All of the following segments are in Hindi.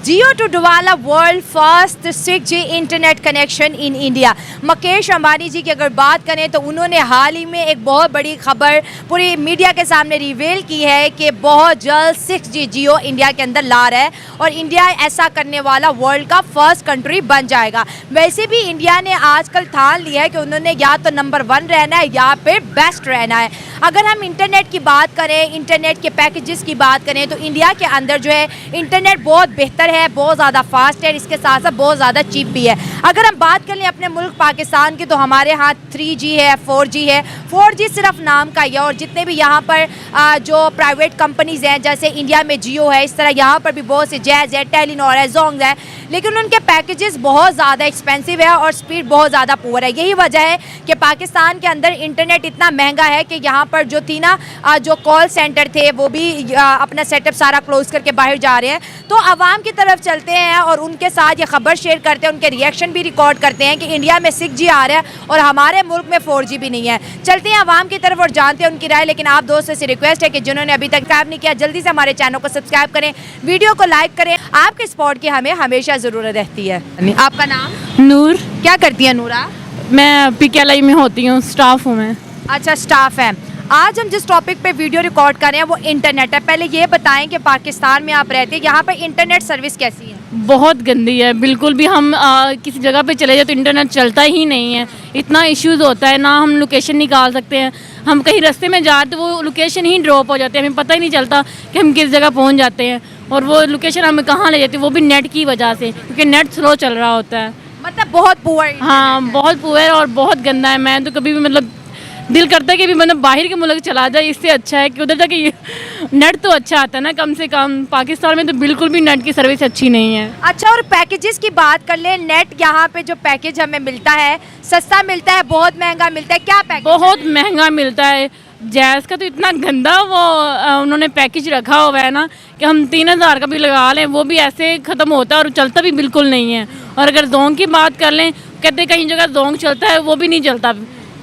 Jio to develop world first 6G internet connection in India. Mukesh Ambani ji की अगर बात करें तो उन्होंने हाल ही में एक बहुत बड़ी खबर पूरी मीडिया के सामने रिवील की है कि बहुत जल्द 6G जियो इंडिया के अंदर ला रहा है और इंडिया ऐसा करने वाला वर्ल्ड का फर्स्ट कंट्री बन जाएगा। वैसे भी इंडिया ने आजकल ठान लिया है कि उन्होंने या तो नंबर 1 रहना है या फिर बेस्ट रहना है। अगर हम इंटरनेट की बात करें, इंटरनेट के पैकेजेस की बात करें तो इंडिया के अंदर जो है इंटरनेट बहुत बेहतर है, बहुत ज़्यादा फास्ट है, इसके साथ साथ बहुत ज़्यादा चीप भी है। अगर हम बात कर लें अपने मुल्क पाकिस्तान की तो हमारे यहाँ 3G है, 4G है। 4G सिर्फ नाम का ही है और जितने भी यहाँ पर जो प्राइवेट कंपनीज़ हैं जैसे इंडिया में जियो है, इस तरह यहाँ पर भी बहुत से जैज़ है, टेलीनॉर है, जोंग है, लेकिन उनके पैकेजेस बहुत ज़्यादा एक्सपेंसिव है और स्पीड बहुत ज़्यादा पुअर है। यही वजह है कि पाकिस्तान के अंदर इंटरनेट इतना महंगा है कि यहाँ पर जो थी ना जो कॉल सेंटर थे वो भी अपना सेटअप सारा क्लोज करके बाहर जा रहे हैं। तो आवाम की तरफ चलते हैं और उनके साथ ये खबर शेयर करते हैं, उनके रिएक्शन भी रिकॉर्ड करते हैं कि इंडिया में 6G आ रहा है और हमारे मुल्क में 4G भी नहीं है। चलते हैं आवाम की तरफ और जानते हैं उनकी राय। लेकिन आप दोस्तों से रिक्वेस्ट है कि जिन्होंने अभी तक सब्सक्राइब नहीं किया जल्दी से हमारे चैनल को सब्सक्राइब करें, वीडियो को लाइक करें। आपके सपोर्ट की हमें हमेशा ज़रूरत रहती है। आपका नाम? नूर। क्या करती है नूरा? मैं PKLI में होती हूँ, स्टाफ हूँ मैं। अच्छा, स्टाफ है। आज हम जिस टॉपिक पे वीडियो रिकॉर्ड कर रहे हैं वो इंटरनेट है। पहले ये बताएं कि पाकिस्तान में आप रहते हैं, यहाँ पर इंटरनेट सर्विस कैसी है? बहुत गंदी है, बिल्कुल भी। हम किसी जगह पे चले जाए तो इंटरनेट चलता ही नहीं है, इतना इश्यूज होता है। ना हम लोकेशन निकाल सकते हैं, हम कहीं रास्ते में जाते तो वो लोकेशन ही ड्रॉप हो जाती है, हमें पता ही नहीं चलता कि हम किस जगह पहुँच जाते हैं और वो लोकेशन हमें कहाँ ले जाती है, वो भी नेट की वजह से, क्योंकि नेट स्लो चल रहा होता है। मतलब बहुत पुअर। हाँ, बहुत पुअर और बहुत गंदा है। मैं तो कभी भी मतलब दिल करता है कि भी मतलब बाहर के मुल्क चला जाए, इससे अच्छा है कि उधर जाके नेट तो अच्छा आता है ना कम से कम। पाकिस्तान में तो बिल्कुल भी नेट की सर्विस अच्छी नहीं है। अच्छा, और पैकेजेस की बात कर ले, नेट यहाँ पे जो पैकेज हमें मिलता है सस्ता मिलता है, बहुत महंगा मिलता है? क्या पैकेज? बहुत महंगा मिलता है। जैज़ का तो इतना गंदा वो उन्होंने पैकेज रखा हुआ है ना कि हम 3000 का भी लगा लें वो भी ऐसे ख़त्म होता है और चलता भी बिल्कुल नहीं है। और अगर जोंग की बात कर लें, कहते कहीं जगह जोंग चलता है, वो भी नहीं चलता,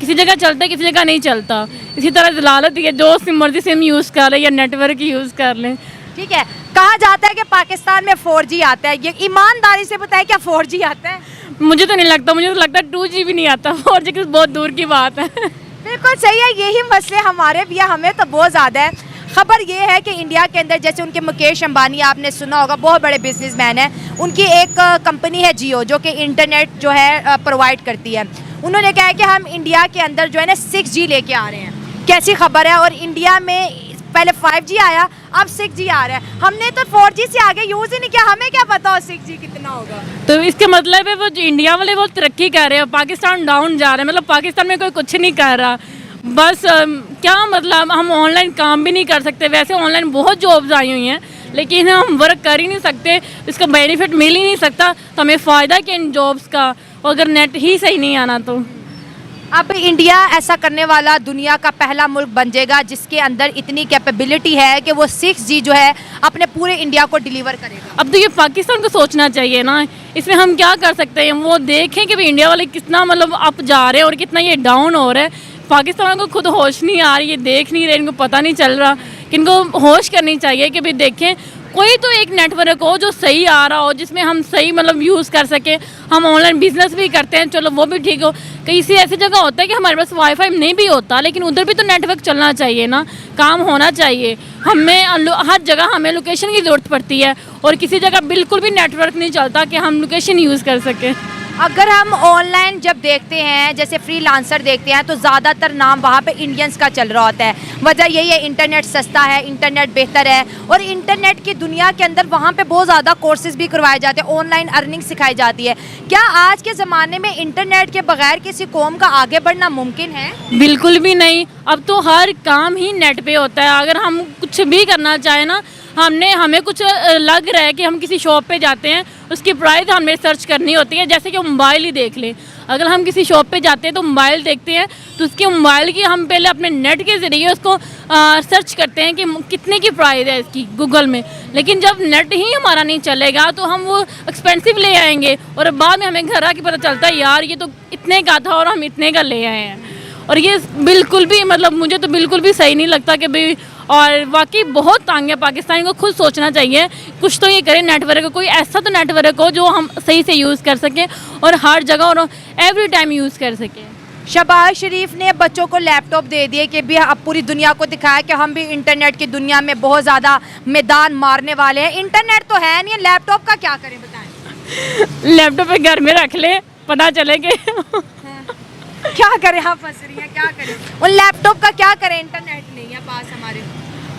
किसी जगह चलता है किसी जगह नहीं चलता। इसी तरह जलालत है, जो सिम मर्जी सिम यूज़ कर लें या नेटवर्क यूज़ कर लें। ठीक है, कहा जाता है कि पाकिस्तान में 4G आता है, ये ईमानदारी से बताए क्या 4G आता है? मुझे तो नहीं लगता, मुझे तो लगता है 2G भी नहीं आता, 4G की बहुत दूर की बात है। बिल्कुल सही है, यही मसले हमारे भी, हमें तो बहुत ज़्यादा है। खबर ये है कि इंडिया के अंदर जैसे उनके मुकेश अंबानी, आपने सुना होगा, बहुत बड़े बिजनेसमैन हैं, उनकी एक कंपनी है जियो जो कि इंटरनेट जो है प्रोवाइड करती है। उन्होंने कहा है कि हम इंडिया के अंदर जो है ना 6G लेके आ रहे हैं। कैसी खबर है? और इंडिया में पहले 5G आया, अब 6G आ रहा है। हमने तो 4G से आगे यूज़ ही नहीं किया, हमें क्या पता हो 6G कितना होगा। तो इसके मतलब है वो जो इंडिया वाले वो तरक्की कर रहे हैं, पाकिस्तान डाउन जा रहा है। मतलब पाकिस्तान में कोई कुछ नहीं कर रहा, बस क्या मतलब हम ऑनलाइन काम भी नहीं कर सकते। वैसे ऑनलाइन बहुत जॉब्स आई हुई हैं लेकिन हम वर्क कर ही नहीं सकते, इसका बेनिफिट मिल ही नहीं सकता, तो हमें फ़ायदा क्या इन जॉब्स का अगर नेट ही सही नहीं आना तो। अब इंडिया ऐसा करने वाला दुनिया का पहला मुल्क बन जाएगा जिसके अंदर इतनी कैपेबिलिटी है कि वो 6G जो है अपने पूरे इंडिया को डिलीवर करेगा। अब तो ये पाकिस्तान को सोचना चाहिए ना, इसमें हम क्या कर सकते हैं। वो देखें कि भाई इंडिया वाले कितना मतलब अप जा रहे हैं और कितना ये डाउन हो रहा है। पाकिस्तान को खुद होश नहीं आ रही, ये देख नहीं रहे, इनको पता नहीं चल रहा कि इनको होश करनी चाहिए कि भाई देखें कोई तो एक नेटवर्क हो जो सही आ रहा हो, जिसमें हम सही मतलब यूज़ कर सकें। हम ऑनलाइन बिजनेस भी करते हैं, चलो वो भी ठीक हो। कहीं से ऐसी जगह होता है कि हमारे पास वाईफाई नहीं भी होता, लेकिन उधर भी तो नेटवर्क चलना चाहिए ना, काम होना चाहिए। हमें हर जगह हमें लोकेशन की ज़रूरत पड़ती है और किसी जगह बिल्कुल भी नेटवर्क नहीं चलता कि हम लोकेशन यूज़ कर सकें। अगर हम ऑनलाइन जब देखते हैं जैसे फ्रीलांसर देखते हैं तो ज़्यादातर नाम वहाँ पे इंडियंस का चल रहा होता है। वजह यही है, इंटरनेट सस्ता है, इंटरनेट बेहतर है और इंटरनेट की दुनिया के अंदर वहाँ पे बहुत ज़्यादा कोर्सेज भी करवाए जाते हैं, ऑनलाइन अर्निंग सिखाई जाती है। क्या आज के ज़माने में इंटरनेट के बगैर किसी कौम का आगे बढ़ना मुमकिन है? बिल्कुल भी नहीं। अब तो हर काम ही नेट पे होता है। अगर हम कुछ भी करना चाहें ना, हमें कुछ लग रहा है कि हम किसी शॉप पे जाते हैं, उसकी प्राइस हमें सर्च करनी होती है। जैसे कि मोबाइल ही देख लें, अगर हम किसी शॉप पे जाते हैं तो मोबाइल देखते हैं तो उसकी मोबाइल की हम पहले अपने नेट के ज़रिए उसको सर्च करते हैं कि कितने की प्राइस है इसकी गूगल में। लेकिन जब नेट ही हमारा नहीं चलेगा तो हम वो एक्सपेंसिव ले आएंगे और बाद में हमें घर आके पता चलता है यार ये तो इतने का था और हम इतने का ले आए हैं। और ये बिल्कुल भी मतलब मुझे तो बिल्कुल भी सही नहीं लगता कि भाई और वाकई बहुत तंग है पाकिस्तान को, खुद सोचना चाहिए कुछ तो ये करें नेटवर्क, कोई ऐसा तो नेटवर्क हो जो हम सही से यूज़ कर सकें और हर जगह और एवरी टाइम यूज़ कर सकें। शहबाज शरीफ ने बच्चों को लैपटॉप दे दिए कि भी अब पूरी दुनिया को दिखाया कि हम भी इंटरनेट की दुनिया में बहुत ज़्यादा मैदान मारने वाले हैं। इंटरनेट तो है नहीं, लैपटॉप का क्या करें बताएं। लैपटॉप पे घर में रख ले, पता चले कि क्या करें, आप फंस रही हैं, क्या करें उन लैपटॉप का, क्या करें, इंटरनेट नहीं है पास हमारे।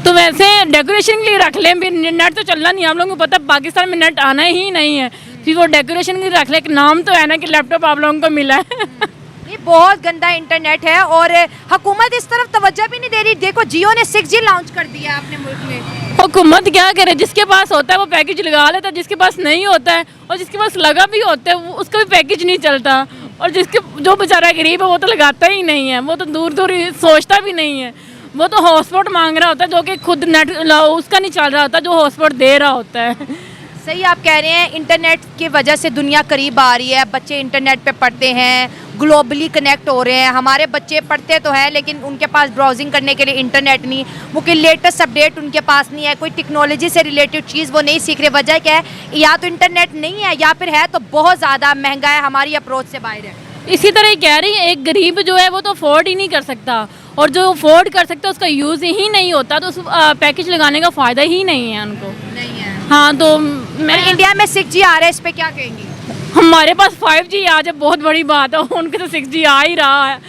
तो वैसे डेकोरेशन के लिए रख लें, फिर नेट तो चलना नहीं, हम लोगों को पता पाकिस्तान में नेट आना ही नहीं है, फिर वो डेकोरेशन के लिए रख ले, एक नाम तो है ना कि लैपटॉप आप लोगों को मिला है। ये बहुत गंदा इंटरनेट है और हुकूमत इस तरफ तवज्जो भी नहीं दे रही। देखो जियो ने 6G लॉन्च कर दिया है अपने मुल्क में। हुकूमत क्या करे, जिसके पास होता है वो पैकेज लगा लेता है, जिसके पास नहीं होता है और जिसके पास लगा भी होता है वो उसका भी पैकेज नहीं चलता, और जिसके जो बेचारा गरीब है वो तो लगाता ही नहीं है, वो तो दूर दूर सोचता भी नहीं है, वो तो हॉटस्पॉट मांग रहा होता है जो कि खुद नेट उसका नहीं चल रहा होता, जो हॉटस्पॉट दे रहा होता है। सही आप कह रहे हैं, इंटरनेट की वजह से दुनिया करीब आ रही है, बच्चे इंटरनेट पे पढ़ते हैं, ग्लोबली कनेक्ट हो रहे हैं। हमारे बच्चे पढ़ते तो हैं लेकिन उनके पास ब्राउजिंग करने के लिए इंटरनेट नहीं, वो कोई लेटेस्ट अपडेट उनके पास नहीं है, कोई टेक्नोलॉजी से रिलेटेड चीज़ वो नहीं सीख रहे। वजह क्या है, या तो इंटरनेट नहीं है या फिर है तो बहुत ज़्यादा महंगा है, हमारी अप्रोच से बाहर है। इसी तरह कह रही है, एक गरीब जो है वो तो अफोर्ड ही नहीं कर सकता, और जो अफोर्ड कर सकता है उसका यूज़ ही नहीं होता, तो उस पैकेज लगाने का फ़ायदा ही नहीं है उनको। नहीं है। हाँ, तो मैं इंडिया में 6G आ रहा है, इस पे क्या कहेंगी। हमारे पास 5G आ जाए बहुत बड़ी बात है, उनके तो 6G आ ही रहा है,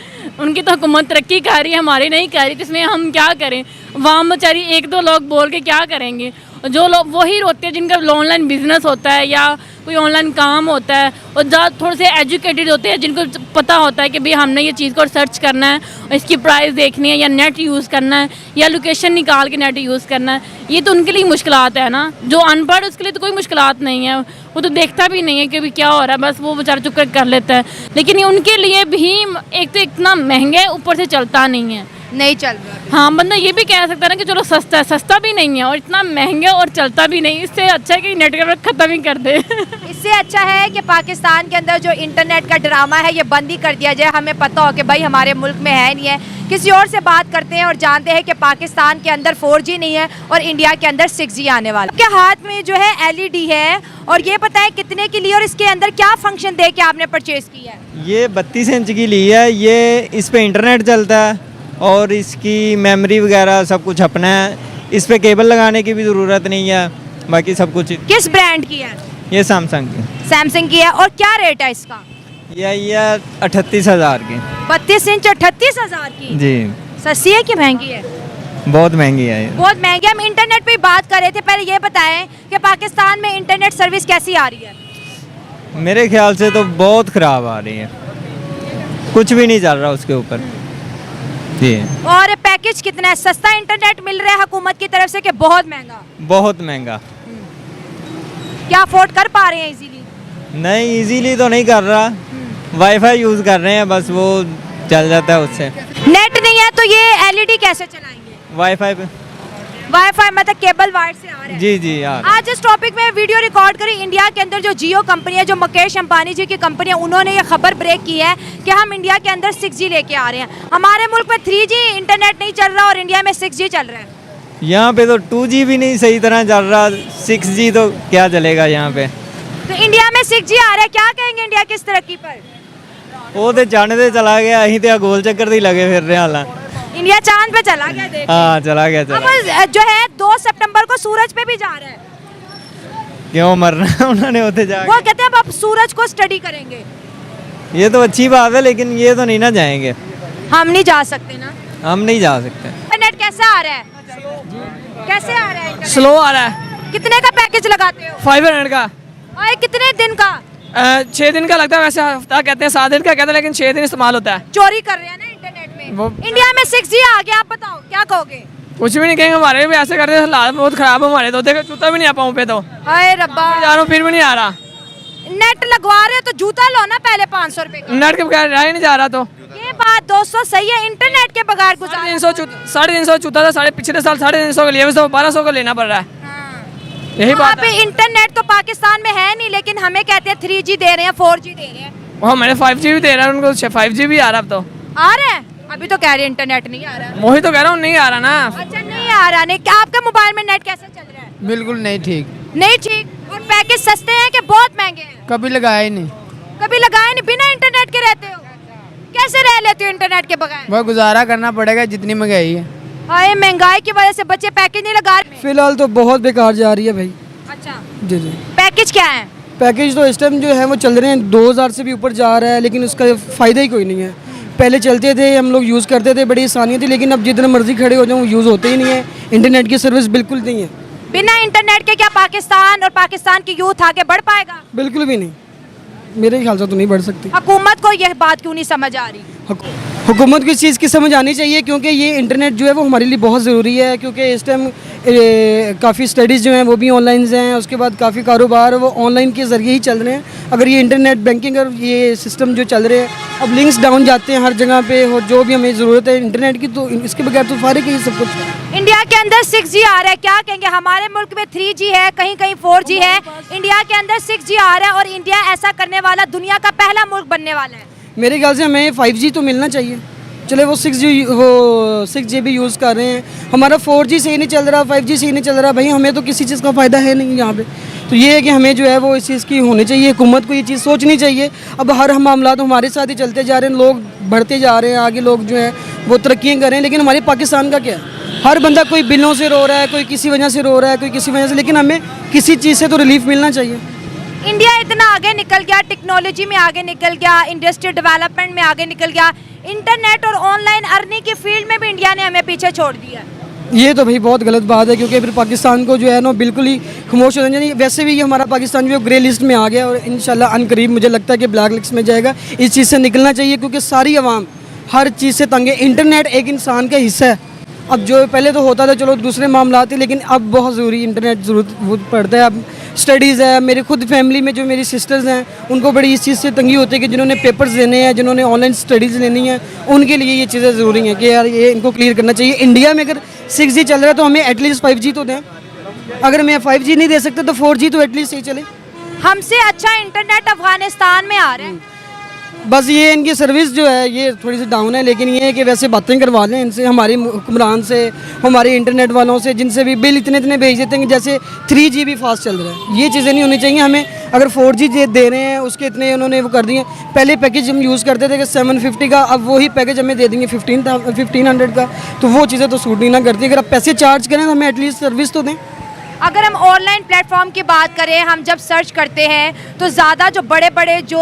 उनकी तो हुकूमत तरक्की कर रही है, हमारी नहीं कर रही, तो इसमें हम क्या करें। वहाँ बेचारी एक दो लोग बोल के क्या करेंगे, जो लोग वही रोते हैं जिनका ऑनलाइन बिजनेस होता है या कोई ऑनलाइन काम होता है, और ज़्यादा थोड़े से एजुकेटेड होते हैं जिनको पता होता है कि भाई हमने ये चीज़ को सर्च करना है, इसकी प्राइस देखनी है, या नेट यूज़ करना है, या लोकेशन निकाल के नेट यूज़ करना है, ये तो उनके लिए मुश्किलात है ना। जो अनपढ़ उसके लिए तो कोई मुश्किलात नहीं है, वो तो देखता भी नहीं है कि भाई क्या हो रहा है, बस वो बेचारा चुप कर लेता है। लेकिन ये उनके लिए भी एक तो इतना महंगा है, ऊपर से चलता नहीं है, नहीं चल रहा। हाँ, बंदा ये भी कह सकता है ना कि चलो सस्ता है, सस्ता भी नहीं है और इतना महंगा और चलता भी नहीं, इससे अच्छा है कि नेटवर्क ख़त्म ही कर दे। इससे अच्छा है कि पाकिस्तान के अंदर जो इंटरनेट का ड्रामा है ये बंद ही कर दिया जाए। हमें पता हो कि भाई हमारे मुल्क में है नहीं है, किसी और से बात करते हैं और जानते हैं कि पाकिस्तान के अंदर 4G नहीं है और इंडिया के अंदर 6G आने वाला। आपके हाथ में जो है LED है, और ये पता है कितने की ली और इसके अंदर क्या फंक्शन दे के आपने परचेज किया है। ये 32 इंच की ली है, ये इस पे इंटरनेट चलता है और इसकी मेमोरी वगैरह सब कुछ अपना है, इस पे केबल लगाने की भी ज़रूरत नहीं है, बाकी सब कुछ। किस ब्रांड की है। ये सैमसंग की। सैमसंग की है। और क्या रेट है इसका। ये 38,000 की। 32 इंच 38,000 की। जी। सस्ती है कि महंगी है। बहुत महंगी है ये। बहुत महंगी। हम इंटरनेट पे बात कर रहे थे, पहले ये बताएं कि पाकिस्तान में इंटरनेट सर्विस कैसी आ रही है। मेरे ख्याल से तो बहुत ख़राब आ रही है, कुछ भी नहीं चल रहा उसके ऊपर। जी। और पैकेज कितना है, सस्ता इंटरनेट मिल रहा है हुकूमत की तरफ से कि बहुत महंगा। बहुत महंगा। क्या अफोर्ड कर पा रहे हैं इजीली। नहीं, इजीली तो नहीं कर रहा, वाईफाई यूज़ कर रहे हैं, बस वो चल जाता है उससे। नेट नहीं है तो ये LED कैसे चलाएंगे। वाईफाई पे। वाईफाई मतलब केबल वायर से आ रहा है। जी जी यार। आज इस टॉपिक में वीडियो रिकॉर्ड करी। इंडिया के अंदर जो जियो कंपनी है, जो मुकेश अंबानी जी की कंपनी है, उन्होंने ये खबर ब्रेक की है कि हम इंडिया के अंदर 6G लेके आ रहे हैं। हमारे मुल्क में 3G इंटरनेट नहीं चल रहा और इंडिया में 6G चल रहा है। यहाँ पे तो 2G भी नहीं सही तरह चल रहा, 6G तो क्या चलेगा यहाँ पे। तो इंडिया में 6G आ रहा है, क्या कहेंगे इंडिया की इस तरक्की पर। वो तो चांद ते चला गया, अहीं तो गोल चक्कर से ही लगे फिर रहे हाल। इंडिया चांद पे चला गया। देख हाँ, चला गया चला। अब जो है 2 सितंबर को सूरज पे भी जा रहा है। क्यों मरना है उन्होंने होते जा। वो कहते हैं अब सूरज को स्टडी करेंगे। ये तो अच्छी बात है, लेकिन ये तो नहीं ना जाएंगे। हम नहीं जा सकते ना। हम नहीं जा सकते। इंटरनेट कैसा आ रहा है। कैसे आ रहा है। स्लो आ रहा है। कितने का पैकेज लगाते हो। 500 का। और कितने दिन का। 6 दिन का लगता है, वैसे हफ्ता कहते हैं, 7 दिन का कहते हैं, लेकिन 6 दिन इस्तेमाल होता है। चोरी कर रहे हैं ना इंटरनेट में। इंडिया में 6G आ गया, आप बताओ क्या कहोगे। कुछ भी नहीं कहेंगे, हमारे भी ऐसे करते हैं, हालात बहुत खराब है हमारे तो। देखो जूता भी नहीं आ पाऊँ पे तो। हाय रब्बा। जा रहा हूँ फिर भी नहीं आ रहा। नेट लगवा रहे हो तो जूता लो ना पहले 500 रुपए का। नेट के बगैर रह ही नहीं जा रहा तो। ये बात दोस्तों सही है, इंटरनेट के बगैर गुजारा। 350 जूता था, पिछले साल 350 का लिया, 1200 का लेना पड़ रहा है। यही वहाँ बात पे है। इंटरनेट तो पाकिस्तान में है नहीं, लेकिन हमें कहते हैं 3G दे रहे हैं, 4G दे रहे हैं। वो मैंने 5G भी दे रहा है उनको, 5G भी आ रहा अब तो। आ रहे हैं। अभी तो कह रहे हैं इंटरनेट नहीं आ रहा है। वही तो कह रहा हूँ, नहीं आ रहा ना। अच्छा नहीं आ रहा नहीं। क्या आपके मोबाइल में नेट कैसे चल रहा है? बिल्कुल नहीं ठीक, नहीं ठीक। और पैकेज सस्ते हैं कि बहुत महंगे हैं? कभी लगाया ही नहीं। कभी लगाए नहीं, बिना इंटरनेट के रहते हो? कैसे रह लेते हो इंटरनेट के बगैर? वह गुजारा करना पड़ेगा जितनी महंगाई है। हाय, महंगाई की वजह से बच्चे पैकेज नहीं लगा रहे। फिलहाल तो बहुत बेकार जा रही है भाई। अच्छा, जी जी। पैकेज क्या है? पैकेज तो इस टाइम जो है वो चल रहे हैं 2000 से भी ऊपर जा रहा है, लेकिन उसका फ़ायदा ही कोई नहीं है। पहले चलते थे, हम लोग यूज़ करते थे, बड़ी आसानी थी, लेकिन अब जितना मर्जी खड़े हो जाओ वो यूज़ होते ही नहीं है। इंटरनेट की सर्विस बिल्कुल नहीं है। बिना इंटरनेट के क्या पाकिस्तान और पाकिस्तान की यूथ आगे बढ़ पाएगा? बिल्कुल भी नहीं, मेरे ख्याल से तो नहीं बढ़ सकती। हुकूमत को यह बात क्यों नहीं समझ आ रही? हुकूमत को इस चीज़ की समझ आनी चाहिए, क्योंकि ये इंटरनेट जो है वो हमारे लिए बहुत ज़रूरी है। क्योंकि इस टाइम काफ़ी स्टडीज़ जो हैं वो भी ऑनलाइन हैं, उसके बाद काफ़ी कारोबार वो ऑनलाइन के ज़रिए ही चल रहे हैं। अगर ये इंटरनेट बैंकिंग और ये सिस्टम जो चल रहे हैं, अब लिंक्स डाउन जाते हैं हर जगह पे, और जो भी हमें ज़रूरत है इंटरनेट की, तो इसके बगैर तो फारिग ही सब कुछ। इंडिया के अंदर 6G आ रहा है, क्या कहेंगे? हमारे मुल्क में 3G है, कहीं कहीं 4G है, इंडिया के अंदर 6G आ रहा है और इंडिया ऐसा करने वाला दुनिया का पहला मुल्क बनने वाला है। मेरे ख्याल से हमें 5G तो मिलना चाहिए। चले वो 6G भी यूज़ कर रहे हैं, हमारा 4G सही नहीं चल रहा, 5G सही नहीं चल रहा, भाई हमें तो किसी चीज़ का फ़ायदा है नहीं यहाँ पे। तो ये है कि हमें जो है वो इस चीज़ की होनी चाहिए, हुकूमत को ये चीज़ सोचनी चाहिए। अब हर मामला तो हमारे साथ ही चलते जा रहे हैं, लोग बढ़ते जा रहे हैं, आगे लोग जो है वो तरक्कियाँ कर रहे हैं, लेकिन हमारे पाकिस्तान का क्या है? हर बंदा कोई बिलों से रो रहा है, कोई किसी वजह से रो रहा है, कोई किसी वजह से, लेकिन हमें किसी चीज़ से तो रिलीफ मिलना चाहिए। इंडिया इतना आगे निकल गया, टेक्नोलॉजी में आगे निकल गया, इंडस्ट्रियल डेवलपमेंट में आगे निकल गया, इंटरनेट और ऑनलाइन अर्निंग की फील्ड में भी इंडिया ने हमें पीछे छोड़ दिया। ये तो भाई बहुत गलत बात है, क्योंकि फिर पाकिस्तान को जो है ना बिल्कुल ही खामोश हो जाना। वैसे भी ये हमारा पाकिस्तान जो ग्रे लिस्ट में आ गया, और इंशाल्लाह अनकरीब मुझे लगता है कि ब्लैक लिस्ट में जाएगा। इस चीज़ से निकलना चाहिए, क्योंकि सारी आवाम हर चीज़ से तंग है। इंटरनेट एक इंसान का हिस्सा है। अब जो पहले तो होता था चलो दूसरे मामला थे, लेकिन अब बहुत ज़रूरी इंटरनेट ज़रूरत पड़ता है। अब स्टडीज़ है, मेरे खुद फैमिली में जो मेरी सिस्टर्स हैं उनको बड़ी इस चीज़ से तंगी होती है कि जिन्होंने पेपर्स देने हैं, जिन्होंने ऑनलाइन स्टडीज़ लेनी है, उनके लिए ये चीज़ें ज़रूरी हैं कि यार ये इनको क्लियर करना चाहिए। इंडिया में अगर 6G चल रहा है तो हमें एटलीस्ट 5G तो दें। अगर हमें 5G नहीं दे सकते तो 4G तो एटलीस्ट सही चले। हमसे अच्छा इंटरनेट अफगानिस्तान में आ रहा है। बस ये इनकी सर्विस जो है ये थोड़ी सी डाउन है, लेकिन ये है कि वैसे बातें करवा लें इनसे, हमारे हुक्मरान से, हमारे इंटरनेट वालों से, जिनसे भी बिल इतने इतने भेज देते हैं कि जैसे 3G भी फास्ट चल रहा है। ये चीज़ें नहीं होनी चाहिए। हमें अगर 4G दे रहे हैं उसके इतने उन्होंने वो कर दिए। पहले पैकेज हम यूज़ करते थे कि 750 का, अब वही पैकेज हमें दे देंगे 1500 का, तो वो चीज़ें तो सूट नहीं ना करती। अगर आप पैसे चार्ज करें तो हमें एटलीस्ट सर्विस तो दें। अगर हम ऑनलाइन प्लेटफॉर्म की बात करें, हम जब सर्च करते हैं तो ज़्यादा जो बड़े बड़े जो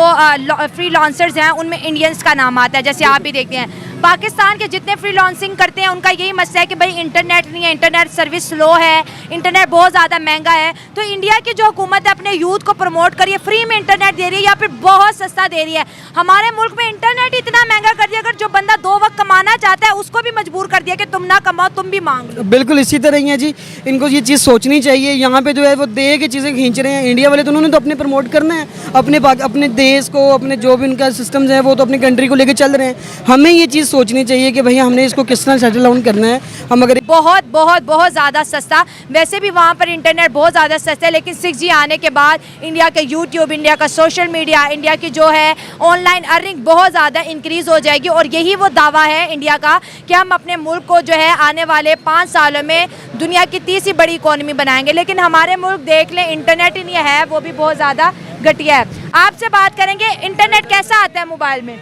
फ्रीलांसर्स हैं उनमें इंडियंस का नाम आता है। जैसे आप भी देखते हैं पाकिस्तान के जितने फ्रीलांसिंग करते हैं उनका यही मसला है कि भाई इंटरनेट नहीं है, इंटरनेट सर्विस स्लो है, इंटरनेट बहुत ज़्यादा महंगा है। तो इंडिया की जो हुकूमत है अपने यूथ को प्रमोट करिए, फ्री में इंटरनेट दे रही है या फिर बहुत सस्ता दे रही है। हमारे मुल्क में इंटरनेट इतना महंगा कर दिया, अगर जो बंदा 2 वक्त कमाना चाहता है उसको भी मजबूर कर दिया कि तुम ना कमाओ, तुम भी मांग लो। बिल्कुल इसी तरह ही है जी, इनको ये चीज़ सोचनी चाहिए। यहाँ पे जो है वो दे के चीज़ें खींच रहे हैं इंडिया वाले, तो उन्होंने तो अपने प्रमोट करना है, अपने देश को, अपने जो भी उनका सिस्टम्स है वो तो अपनी कंट्री को लेके चल रहे हैं। हमें ये चीज़ सोचनी चाहिए कि भैया हमने इसको किस तरह सेटल डाउन करना है। हम अगर बहुत बहुत बहुत ज़्यादा सस्ता, वैसे भी वहाँ पर इंटरनेट बहुत ज़्यादा सस्ता है, लेकिन 6G आने के बाद इंडिया का यूट्यूब, इंडिया का सोशल मीडिया, इंडिया की जो है ऑनलाइन अर्निंग बहुत ज़्यादा इंक्रीज़ हो जाएगी। और यही वो दावा है इंडिया का कि हम अपने मुल्क को जो है आने वाले 5 सालों में दुनिया की 30वीं बड़ी इकोनॉमी बनाएंगे। लेकिन हमारे मुल्क देख लें, इंटरनेट ही नहीं है, वो भी बहुत ज़्यादा घटिया है। आपसे बात करेंगे इंटरनेट कैसा आता है मोबाइल में,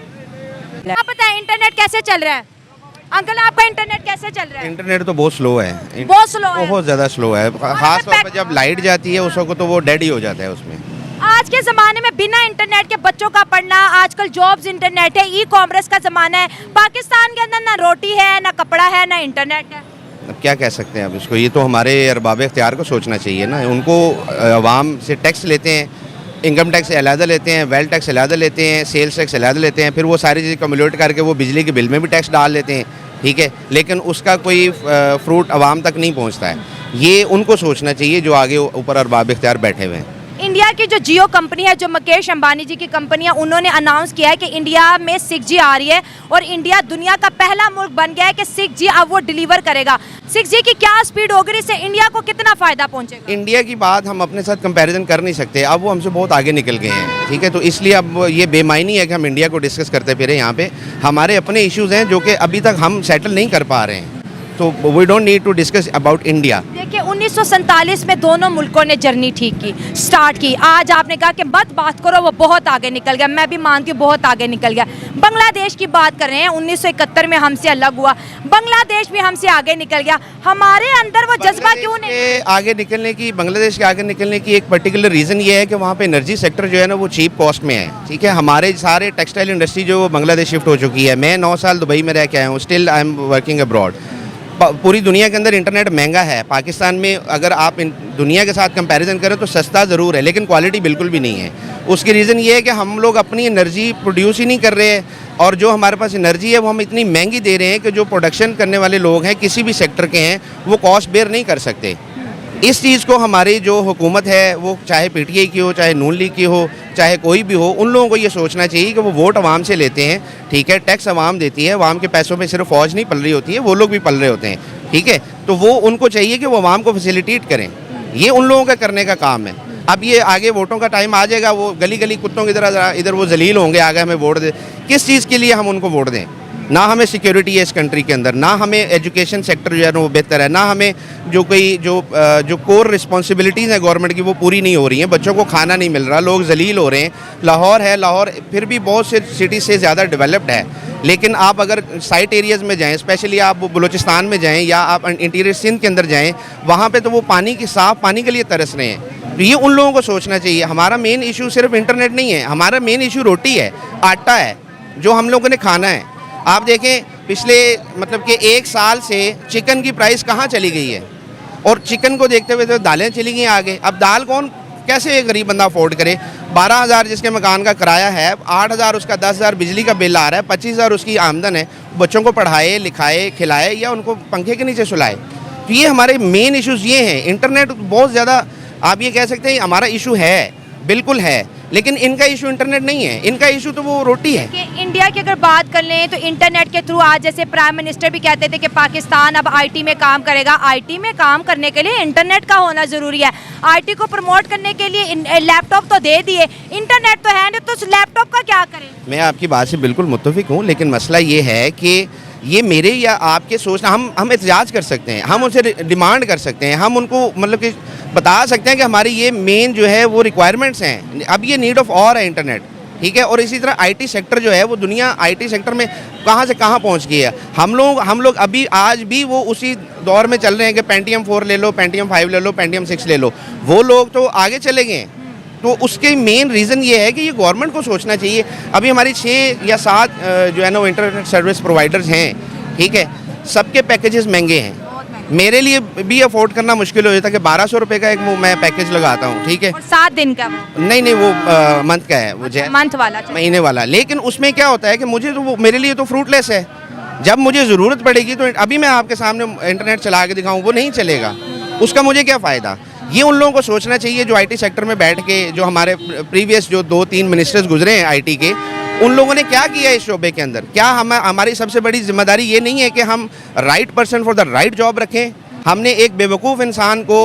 आप बताएं इंटरनेट कैसे चल रहा है? अंकल आपका इंटरनेट कैसे चल रहा है? इंटरनेट तो बहुत स्लो है, बहुत स्लो है, बहुत ज़्यादा स्लो है। खास तौर पर जब लाइट जाती है उस वक्त तो वो डेड ही हो जाता है उसमें। आज के ज़माने में बिना इंटरनेट के बच्चों का पढ़ना, आजकल जॉब्स इंटरनेट है, ई कॉमर्स का ज़माना है। पाकिस्तान के अंदर ना रोटी है, ना कपड़ा है, ना इंटरनेट है। अब क्या कह सकते हैं अब इसको, ये तो हमारे अरबाब इख्तियार को सोचना चाहिए ना। उनको अवाम से टैक्स लेते हैं, इनकम टैक्स अलहदा लेते हैं, वेल्थ टैक्स अलहदा लेते हैं, सेल्स टैक्स अलहदा लेते हैं, फिर वो सारी चीज़ें कम्युलेट करके वो बिजली के बिल में भी टैक्स डाल लेते हैं, ठीक है, लेकिन उसका कोई फ्रूट अवाम तक नहीं पहुंचता है। ये उनको सोचना चाहिए जो आगे ऊपर अरबाब इख्तियार बैठे हुए हैं। इंडिया की जो जियो कंपनी है, जो मुकेश अंबानी जी की कंपनी है, उन्होंने अनाउंस किया है कि इंडिया में 6G आ रही है और इंडिया दुनिया का पहला मुल्क बन गया है कि 6G अब वो डिलीवर करेगा। 6G की क्या स्पीड होगी, इससे इंडिया को कितना फ़ायदा पहुंचेगा? इंडिया की बात हम अपने साथ कंपैरिजन कर नहीं सकते, अब वो हमसे बहुत आगे निकल गए हैं, ठीक है। तो इसलिए अब ये बेमायनी है कि हम इंडिया को डिस्कस करते फिरे। यहाँ पे हमारे अपने इश्यूज़ हैं जो कि अभी तक हम सेटल नहीं कर पा रहे हैं। तो we don't need to discuss about India. देखिए 1947 में दोनों मुल्कों ने जर्नी ठीक की, स्टार्ट की। आज आपने कहा कि मत बात करो, वो बहुत आगे निकल गया, मैं भी मानती हूँ बहुत आगे निकल गया। बांग्लादेश की बात कर रहे हैं, 1971 में हमसे अलग हुआ, बांग्लादेश भी हमसे आगे निकल गया, हमारे अंदर वो जज्बा क्यों नहीं? आगे निकलने की, बांग्लादेश के आगे निकलने की एक पर्टिकुलर रीज़न ये है कि वहाँ पे एनर्जी सेक्टर जो है ना वो चीप कॉस्ट में है, ठीक है। हमारे सारे टेक्सटाइल इंडस्ट्री जो बांग्लादेश शिफ्ट हो चुकी है। मैं 9 साल दुबई में रह के आया हूँ, still I am working abroad. पूरी दुनिया के अंदर इंटरनेट महंगा है। पाकिस्तान में अगर आप दुनिया के साथ कंपैरिजन करें तो सस्ता ज़रूर है, लेकिन क्वालिटी बिल्कुल भी नहीं है। उसकी रीज़न ये है कि हम लोग अपनी एनर्जी प्रोड्यूस ही नहीं कर रहे हैं, और जो हमारे पास एनर्जी है वो हम इतनी महंगी दे रहे हैं कि जो प्रोडक्शन करने वाले लोग हैं किसी भी सेक्टर के हैं वो कॉस्ट बेयर नहीं कर सकते। इस चीज़ को हमारी जो हुकूमत है, वो चाहे पीटीआई की हो, चाहे नून लीग की हो, चाहे कोई भी हो, उन लोगों को ये सोचना चाहिए कि वो वोट आवाम से लेते हैं, ठीक है। टैक्स आवाम देती है, आवाम के पैसों में सिर्फ फौज नहीं पल रही होती है, वो लोग भी पल रहे होते हैं, ठीक है। तो वो उनको चाहिए कि वो आवाम को फैसिलिटेट करें, ये उन लोगों का करने का काम है। अब ये आगे वोटों का टाइम आ जाएगा, वो गली गली कुत्तों की तरह इधर वो जलील होंगे, आगे हमें वोट दे। किस चीज़ के लिए हम उनको वोट दें? ना हमें सिक्योरिटी है इस कंट्री के अंदर, ना हमें एजुकेशन सेक्टर जो है वो बेहतर है, ना हमें जो कोर रिस्पॉन्सिबिलिटीज़ हैं गवर्नमेंट की वो पूरी नहीं हो रही हैं। बच्चों को खाना नहीं मिल रहा, लोग जलील हो रहे हैं। लाहौर है, लाहौर फिर भी बहुत से सिटी से ज़्यादा डेवलप्ड है, लेकिन आप अगर साइट एरियाज़ में जाएँ, स्पेशली आप बलूचिस्तान में जाएँ या आप इंटीरियर सिंध के अंदर जाएँ, वहाँ पर तो वो पानी की साफ़ पानी के लिए तरस रहे हैं। तो ये उन लोगों को सोचना चाहिए। हमारा मेन इशू सिर्फ इंटरनेट नहीं है, हमारा मेन इशू रोटी है, आटा है, जो हम लोगों ने खाना है। आप देखें पिछले मतलब कि 1 साल से चिकन की प्राइस कहाँ चली गई है, और चिकन को देखते हुए तो दालें चली गई आगे। अब दाल कौन कैसे गरीब बंदा अफोर्ड करे? 12,000 जिसके मकान का किराया है, 8,000 उसका 10,000 बिजली का बिल आ रहा है, 25,000 उसकी आमदन है। बच्चों को पढ़ाए लिखाए खिलाए या उनको पंखे के नीचे सुलाए। तो ये हमारे मेन इश्यूज़ ये हैं। इंटरनेट बहुत ज़्यादा आप ये कह सकते हैं हमारा इशू है, बिल्कुल है, लेकिन इनका इशू इंटरनेट नहीं है, इनका इशू तो वो रोटी है। कि इंडिया की अगर बात कर लें तो इंटरनेट के थ्रू आज जैसे प्राइम मिनिस्टर भी कहते थे कि पाकिस्तान अब आईटी में काम करेगा। आईटी में काम करने के लिए इंटरनेट का होना ज़रूरी है। आईटी को प्रमोट करने के लिए लैपटॉप तो दे दिए, इंटरनेट तो है नहीं, तो उस लैपटॉप का क्या करें? मैं आपकी बात से बिल्कुल मुत्तफिक हूँ, लेकिन मसला ये है कि ये मेरे या आपके सोचना, हम एहतजाज कर सकते हैं, हम उनसे डिमांड कर सकते हैं, हम उनको मतलब कि बता सकते हैं कि हमारी ये मेन जो है वो रिक्वायरमेंट्स हैं। अब ये नीड ऑफ और है इंटरनेट, ठीक है। और इसी तरह आईटी सेक्टर जो है वो दुनिया आईटी सेक्टर में कहाँ से कहाँ पहुँच गई है। हम लोग अभी आज भी वो उसी दौर में चल रहे हैं कि पेंटियम 4 ले लो, पेंटियम 5 ले लो, पेंटियम 6 ले लो। वो लोग तो आगे चले गए हैं। तो उसके मेन रीज़न ये है कि ये गवर्नमेंट को सोचना चाहिए। अभी हमारी 6 या 7 जो है ना वो इंटरनेट सर्विस प्रोवाइडर्स हैं, ठीक है। सबके पैकेजेस महंगे हैं, मेरे लिए भी अफोर्ड करना मुश्किल हो जाता है कि 1200 रुपये का एक वो मैं पैकेज लगाता हूँ, ठीक है। और 7 दिन का? नहीं वो मंथ का है, वो मंथ वाला, महीने वाला। लेकिन उसमें क्या होता है कि मुझे तो वो मेरे लिए तो फ्रूटलेस है। जब मुझे ज़रूरत पड़ेगी तो अभी मैं आपके सामने इंटरनेट चला के दिखाऊँ, वो नहीं चलेगा, उसका मुझे क्या फ़ायदा। ये उन लोगों को सोचना चाहिए जो आईटी सेक्टर में बैठ के, जो हमारे प्रीवियस जो 2-3 मिनिस्टर्स गुजरे हैं आईटी के, उन लोगों ने क्या किया इस शोबे के अंदर। क्या हमारी सबसे बड़ी जिम्मेदारी ये नहीं है कि हम right person for the right job रखें? हमने एक बेवकूफ़ इंसान को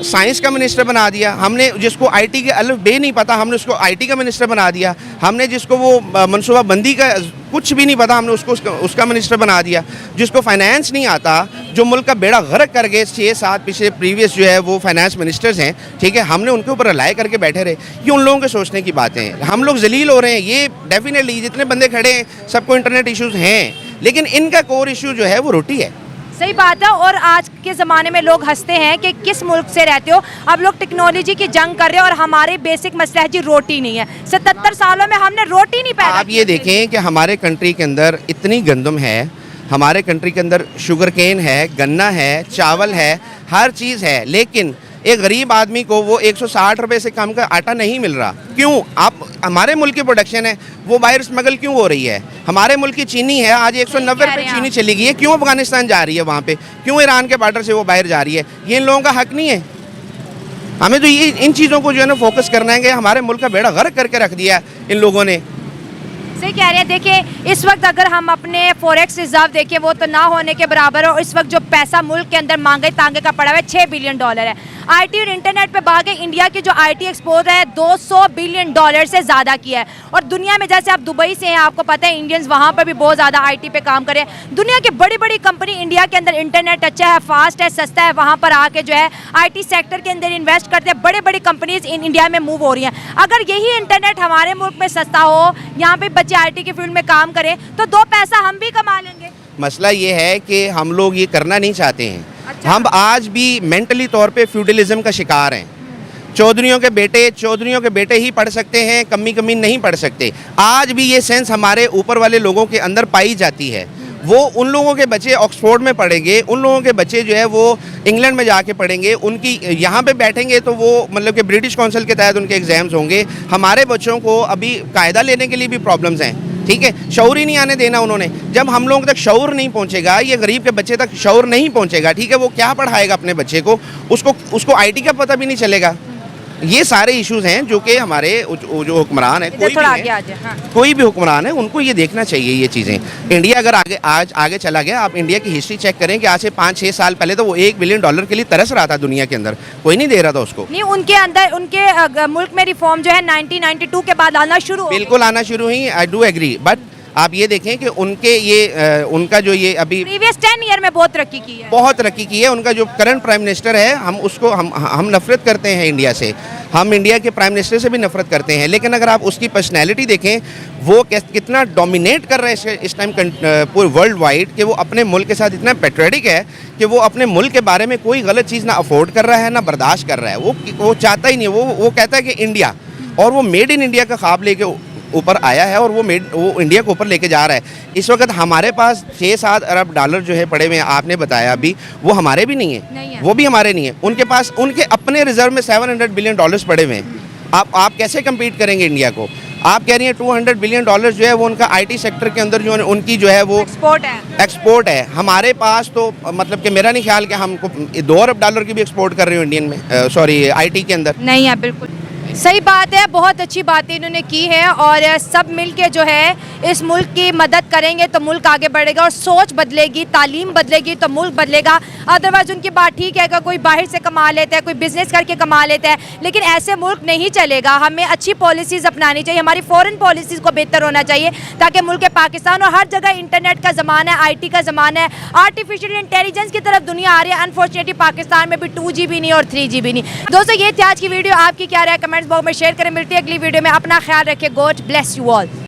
साइंस का मिनिस्टर बना दिया, हमने जिसको आईटी के अल्फ बे नहीं पता हमने उसको आईटी का मिनिस्टर बना दिया, हमने जिसको वो मनसूबा बंदी का कुछ भी नहीं पता हमने उसको उसका मिनिस्टर बना दिया, जिसको फाइनेंस नहीं आता, जो मुल्क का बेड़ा गर्क कर गए 6-7 पिछले प्रीवियस जो है वो फाइनेंस मिनिस्टर्स हैं, ठीक है। हमने उनके ऊपर रिलाय करके बैठे रहे। ये उन लोगों के सोचने की बातें हैं। हम लोग जलील हो रहे हैं, ये डेफिनेटली जितने बंदे खड़े हैं सबको इंटरनेट इशूज़ हैं, लेकिन इनका कोर इशू जो है वो रोटी है। सही बात है। और आज के ज़माने में लोग हंसते हैं कि किस मुल्क से रहते हो, अब लोग टेक्नोलॉजी की जंग कर रहे हैं और हमारे बेसिक मसला है जी रोटी नहीं है। 77 सालों में हमने रोटी नहीं पैदा। आप ये देखें कि हमारे कंट्री के अंदर इतनी गंदम है, हमारे कंट्री के अंदर शुगर केन है, गन्ना है, चावल है, हर चीज़ है, लेकिन एक गरीब आदमी को वो 160 रुपये से कम का आटा नहीं मिल रहा। क्यों? आप हमारे मुल्क की प्रोडक्शन है वो बाहर स्मगल क्यों हो रही है? हमारे मुल्क की चीनी है आज 190 रुपये चीनी चली गई है, क्यों अफगानिस्तान जा रही है वहाँ पे? क्यों ईरान के बॉर्डर से वो बाहर जा रही है? ये इन लोगों का हक नहीं है। हमें तो ये इन चीज़ों को जो है ना फोकस करना है कि हमारे मुल्क का बेड़ा गर्क करके रख दिया इन लोगों ने। सही कह रहे हैं। देखिए इस वक्त अगर हम अपने फॉरेक्स रिजर्व देखें वो तो ना होने के बराबर है, और इस वक्त जो पैसा मुल्क के अंदर मांगे तांगे का पड़ा हुआ है $6 बिलियन है। आईटी और इंटरनेट पे भागे इंडिया की जो आईटी एक्सपोर्ट है $200 बिलियन से ज़्यादा की है। और दुनिया में जैसे आप दुबई से हैं, आपको पता है इंडियंस वहाँ पर भी बहुत ज़्यादा आईटी पे काम कर रहे हैं। दुनिया की बड़ी बड़ी कंपनी इंडिया के अंदर इंटरनेट अच्छा है, फास्ट है, सस्ता है, वहाँ पर आके जो है आईटी सेक्टर के अंदर इन्वेस्ट करते हैं। बड़े बड़ी कंपनीज इन इंडिया में मूव हो रही हैं। अगर यही इंटरनेट हमारे मुल्क में सस्ता हो, यहाँ पे बच्चे आईटी की फील्ड में काम करें तो 2 पैसा हम भी कमा लेंगे। मसला ये है कि हम लोग ये करना नहीं चाहते हैं। अच्छा। हम आज भी मेंटली तौर पे फ्यूडलिज्म का शिकार हैं। चौधरियों के बेटे ही पढ़ सकते हैं, कमी नहीं पढ़ सकते। आज भी ये सेंस हमारे ऊपर वाले लोगों के अंदर पाई जाती है। वो उन लोगों के बच्चे ऑक्सफोर्ड में पढ़ेंगे, उन लोगों के बच्चे जो है वो इंग्लैंड में जाके पढ़ेंगे, उनकी यहाँ पे बैठेंगे तो वो मतलब कि ब्रिटिश काउंसिल के तहत उनके एग्ज़ाम्स होंगे। हमारे बच्चों को अभी कायदा लेने के लिए भी प्रॉब्लम्स हैं, ठीक है। शऊर ही नहीं आने देना उन्होंने। जब हम लोगों तक शऊर नहीं पहुँचेगा, ये गरीब के बच्चे तक शऊर नहीं पहुँचेगा, ठीक है, वो क्या पढ़ाएगा अपने बच्चे को? उसको आईटी का पता भी नहीं चलेगा। ये सारे इश्यूज हैं जो कि हमारे जो हुक्मरान है, कोई भी हुक्मरान है, उनको ये देखना चाहिए ये चीज़ें। इंडिया अगर आगे चला गया, आप इंडिया की हिस्ट्री चेक करें कि आज से 5-6 साल पहले तो वो $1 बिलियन के लिए तरस रहा था दुनिया के अंदर, कोई नहीं दे रहा था उसको। नहीं, उनके अंदर उनके मुल्क में रिफॉर्म जो है 1992 के बाद आना शुरू हो बिल्कुल आना शुरू हुई। आई डू एग्री, बट आप ये देखें कि उनका जो ये अभी प्रीवियस 10 ईयर में बहुत तरक्की की है, बहुत तरक्की की है। उनका जो करंट प्राइम मिनिस्टर है, हम नफरत करते हैं इंडिया से, हम इंडिया के प्राइम मिनिस्टर से भी नफरत करते हैं, लेकिन अगर आप उसकी पर्सनैलिटी देखें, वो कितना डोमिनेट कर रहे हैं इस टाइम पूरे वर्ल्ड वाइड, कि वो अपने मुल्क के साथ इतना पेट्रियोटिक है कि वो अपने मुल्क के बारे में कोई गलत चीज़ ना अफोर्ड कर रहा है, ना बर्दाश्त कर रहा है। वो चाहता ही नहीं, वो कहता है कि इंडिया, और वो मेड इन इंडिया का ख्वाब लेके ऊपर आया है, और वो इंडिया को ऊपर लेके जा रहा है। इस वक्त हमारे पास $6-7 अरब जो है पड़े हुए हैं, आपने बताया अभी, वो हमारे भी नहीं है, वो भी हमारे नहीं है। उनके पास उनके अपने रिजर्व में $700 बिलियन पड़े हुए हैं। आप कैसे कम्पीट करेंगे इंडिया को? आप कह रही हैं $200 बिलियन जो है वो उनका आईटी सेक्टर के अंदर जो उनकी जो है वो एक्सपोर्ट है। हमारे पास तो मतलब कि मेरा नहीं ख्याल कि हमको $2 अरब की भी एक्सपोर्ट कर रहे हो इंडियन में, सॉरी आईटी के अंदर नहीं है। बिल्कुल सही बात है, बहुत अच्छी बातें इन्होंने की है, और सब मिलके जो है इस मुल्क की मदद करेंगे तो मुल्क आगे बढ़ेगा, और सोच बदलेगी, तालीम बदलेगी तो मुल्क बदलेगा। अदरवाइज उनकी बात ठीक है कि कोई बाहर से कमा लेता है, कोई बिजनेस करके कमा लेता है, लेकिन ऐसे मुल्क नहीं चलेगा। हमें अच्छी पॉलिसीज़ अपनानी चाहिए, हमारी फॉरेन पॉलिसीज़ को बेहतर होना चाहिए, ताकि मुल्क पाकिस्तान, और हर जगह इंटरनेट का ज़माना है, आईटी का ज़माना है, आर्टिफिशियल इंटेलिजेंस की तरफ दुनिया आ रही है। अनफॉर्चुनेटली पाकिस्तान में भी 2G भी नहीं और 3G भी नहीं। दोस्तों, ये थी आज की वीडियो। आपकी क्या राय कमेंट्स बॉक्स में शेयर करें। मिलती है अगली वीडियो में। अपना ख्याल रखें। God bless you all.